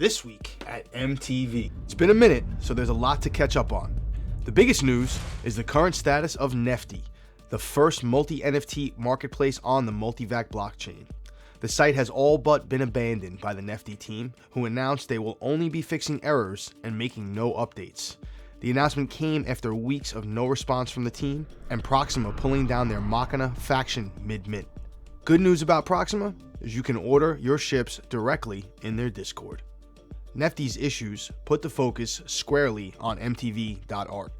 This week at MTV. It's been a minute, so there's a lot to catch up on. The biggest news is the current status of Nifty, the first multi-NFT marketplace on the MultiVAC blockchain. The site has all but been abandoned by the Nifty team, who announced they will only be fixing errors and making no updates. The announcement came after weeks of no response from the team and Proxima pulling down their Machina faction mid-mint. Good news about Proxima is you can order your ships directly in their Discord. Nifty's issues put the focus squarely on MTV.art.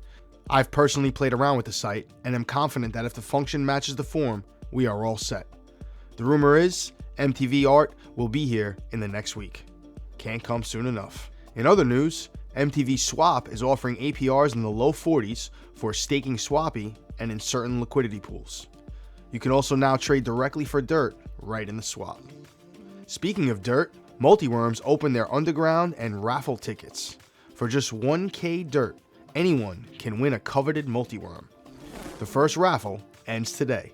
I've personally played around with the site and am confident that if the function matches the form, we are all set. The rumor is MTV art will be here in the next week. Can't come soon enough. In other news, MTV Swap is offering APRs in the low 40s for staking Swappy and in certain liquidity pools. You can also now trade directly for dirt right in the swap. Speaking of dirt, Multiworms opened their underground and raffle tickets. For just 1K dirt, anyone can win a coveted Multiworm. The first raffle ends today.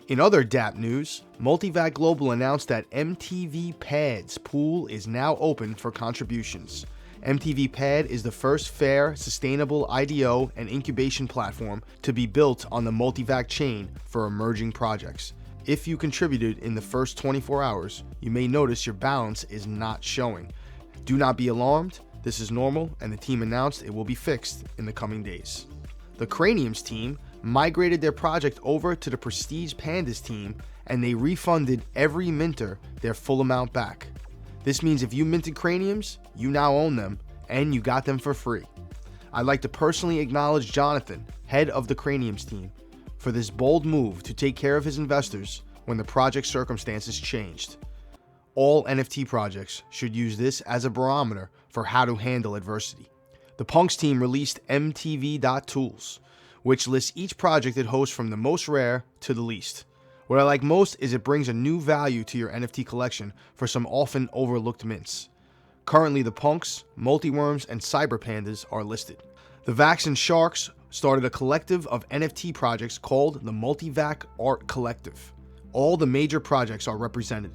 In other DApp news, MultiVAC Global announced that MTV Pad's pool is now open for contributions. MTV Pad is the first fair, sustainable IDO and incubation platform to be built on the MultiVAC chain for emerging projects. If you contributed in the first 24 hours, you may notice your balance is not showing. Do not be alarmed, this is normal, and the team announced it will be fixed in the coming days. The Craniums team migrated their project over to the Prestige Pandas team, and they refunded every minter their full amount back. This means if you minted Craniums, you now own them, and you got them for free. I'd like to personally acknowledge Jonathan, head of the Craniums team, for this bold move to take care of his investors when the project circumstances changed. All NFT projects should use this as a barometer for how to handle adversity. The Punks team released MTV.tools, which lists each project it hosts from the most rare to the least. What I like most is it brings a new value to your NFT collection for some often overlooked mints. Currently, the Punks, Multiworms, and Cyber Pandas are listed. The Vax and Sharks started a collective of NFT projects called the MultiVAC Art Collective. All the major projects are represented.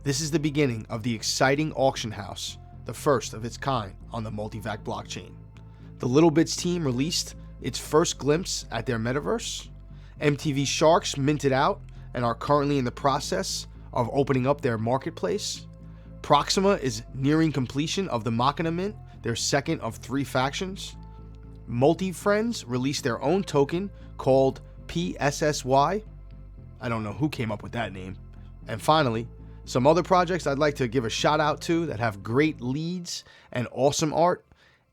This is the beginning of the exciting auction house, the first of its kind on the MultiVAC blockchain. The Little Bits team released its first glimpse at their metaverse. MTV Sharks minted out and are currently in the process of opening up their marketplace. Proxima is nearing completion of the Machina mint, their second of 3 factions. MultiFriends released their own token called PSSY. I don't know who came up with that name. And finally, some other projects I'd like to give a shout out to that have great leads and awesome art: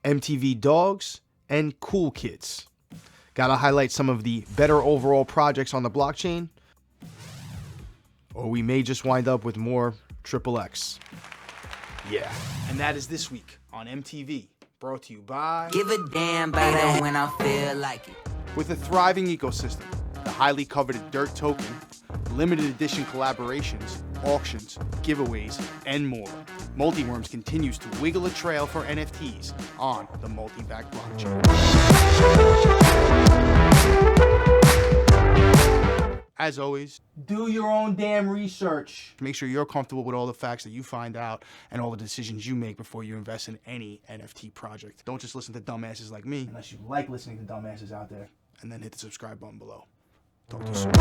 MTV Dogs and Cool Kids. Gotta highlight some of the better overall projects on the blockchain, or we may just wind up with more XXX. Yeah, and that is this week on MTV, brought to you by Give a damn about it when I feel like it. With a thriving ecosystem, the highly coveted Dirt token, limited edition collaborations, auctions, giveaways, and more. Multiworms continues to wiggle a trail for NFTs on the MultiVAC blockchain. As always, do your own damn research. Make sure you're comfortable with all the facts that you find out and all the decisions you make before you invest in any NFT project. Don't just listen to dumbasses like me, unless you like listening to dumbasses out there, and then hit the subscribe button below. Talk to you soon.